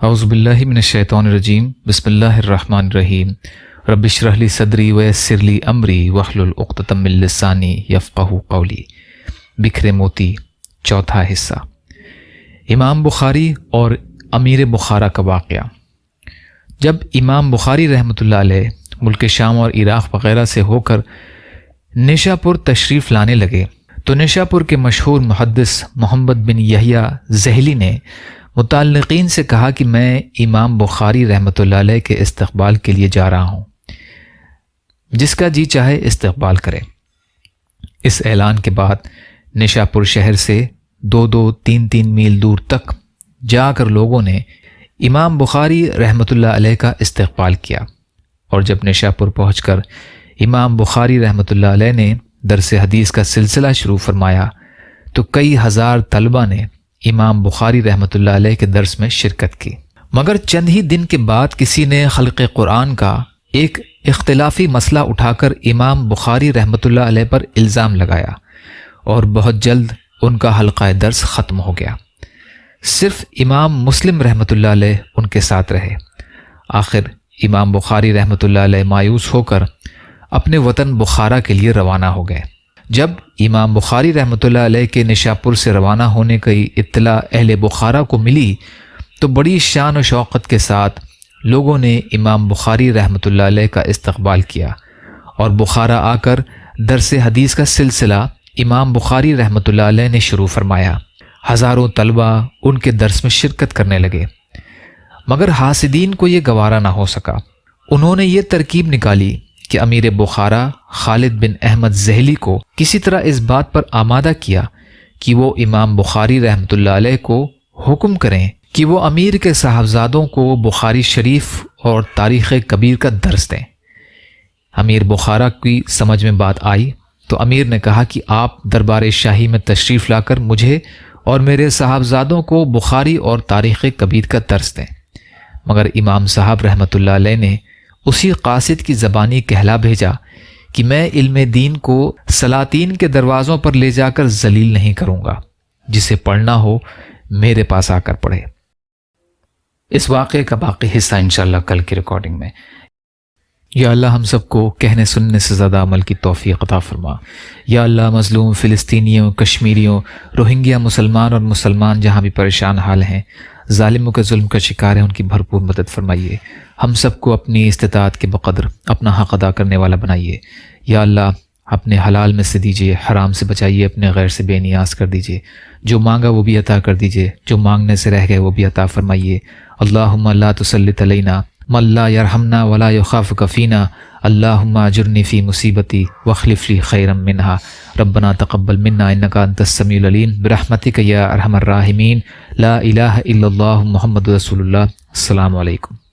اعوذ باللہ من الشیطان الرجیم بسم اللہ الرحمن الرحیم رب اشرح لی صدری ویسر لی امری واحلل عقدۃ من لسانی یفقہوا قولی۔ بکھرے موتی، چوتھا حصہ۔ امام بخاری اور امیر بخارا کا واقعہ۔ جب امام بخاری رحمۃ اللہ علیہ ملک شام اور عراق وغیرہ سے ہو کر نشاپور تشریف لانے لگے تو نشاپور کے مشہور محدث محمد بن یحییٰ ذہلی نے متعلقین سے کہا کہ میں امام بخاری رحمۃ اللہ علیہ کے استقبال کے لیے جا رہا ہوں، جس کا جی چاہے استقبال کرے۔ اس اعلان کے بعد نشاپور شہر سے 2-3 میل دور تک جا کر لوگوں نے امام بخاری رحمۃ اللہ علیہ کا استقبال کیا، اور جب نشاپور پہنچ کر امام بخاری رحمۃ اللہ علیہ نے درس حدیث کا سلسلہ شروع فرمایا تو کئی ہزار طلبہ نے امام بخاری رحمۃ اللہ علیہ کے درس میں شرکت کی۔ مگر چند ہی دن کے بعد کسی نے خلق قرآن کا ایک اختلافی مسئلہ اٹھا کر امام بخاری رحمۃ اللہ علیہ پر الزام لگایا، اور بہت جلد ان کا حلقہ درس ختم ہو گیا۔ صرف امام مسلم رحمۃ اللہ علیہ ان کے ساتھ رہے۔ آخر امام بخاری رحمۃ اللہ علیہ مایوس ہو کر اپنے وطن بخارا کے لیے روانہ ہو گئے۔ جب امام بخاری رحمۃ اللہ علیہ کے نشاپور سے روانہ ہونے کی اطلاع اہل بخارا کو ملی تو بڑی شان و شوقت کے ساتھ لوگوں نے امام بخاری رحمۃ اللہ علیہ کا استقبال کیا، اور بخارا آ کر درس حدیث کا سلسلہ امام بخاری رحمۃ اللہ علیہ نے شروع فرمایا۔ ہزاروں طلبہ ان کے درس میں شرکت کرنے لگے، مگر حاسدین کو یہ گوارا نہ ہو سکا۔ انہوں نے یہ ترکیب نکالی کہ امیر بخارا خالد بن احمد ذہلی کو کسی طرح اس بات پر آمادہ کیا کہ وہ امام بخاری رحمۃ اللہ علیہ کو حکم کریں کہ وہ امیر کے صاحبزادوں کو بخاری شریف اور تاریخ کبیر کا درس دیں۔ امیر بخارا کی سمجھ میں بات آئی تو امیر نے کہا کہ آپ دربار شاہی میں تشریف لا کر مجھے اور میرے صاحبزادوں کو بخاری اور تاریخ کبیر کا درس دیں۔ مگر امام صاحب رحمۃ اللہ علیہ نے اسی قاصد کی زبانی کہلا بھیجا کہ میں علم دین کو سلاطین کے دروازوں پر لے جا کر ذلیل نہیں کروں گا، جسے پڑھنا ہو میرے پاس آ کر پڑھے۔ اس واقعے کا باقی حصہ انشاءاللہ کل کی ریکارڈنگ میں۔ یا اللہ ہم سب کو کہنے سننے سے زیادہ عمل کی توفیق عطا فرما۔ یا اللہ مظلوم فلسطینیوں، کشمیریوں، روہنگیا مسلمان اور مسلمان جہاں بھی پریشان حال ہیں، ظالموں کے ظلم کا شکار ہیں، ان کی بھرپور مدد فرمائیے۔ ہم سب کو اپنی استطاعت کے بقدر اپنا حق ادا کرنے والا بنائیے۔ یا اللہ اپنے حلال میں سے دیجیے، حرام سے بچائیے، اپنے غیر سے بے نیاز کر دیجیے۔ جو مانگا وہ بھی عطا کر دیجیے، جو مانگنے سے رہ گئے وہ بھی عطا فرمائیے۔ اللہم لا تسلط علینا من لا یرحمنا ولا یخافک فینا، اللہم اجرنی فی مصیبتی واخلف لی خیرا منہا، ربنا تقبل منا انک انت السمیع العلیم برحمتک یا ارحم الراحمین، لا الہ الا اللہ محمد رسول اللہ۔ السلام علیکم۔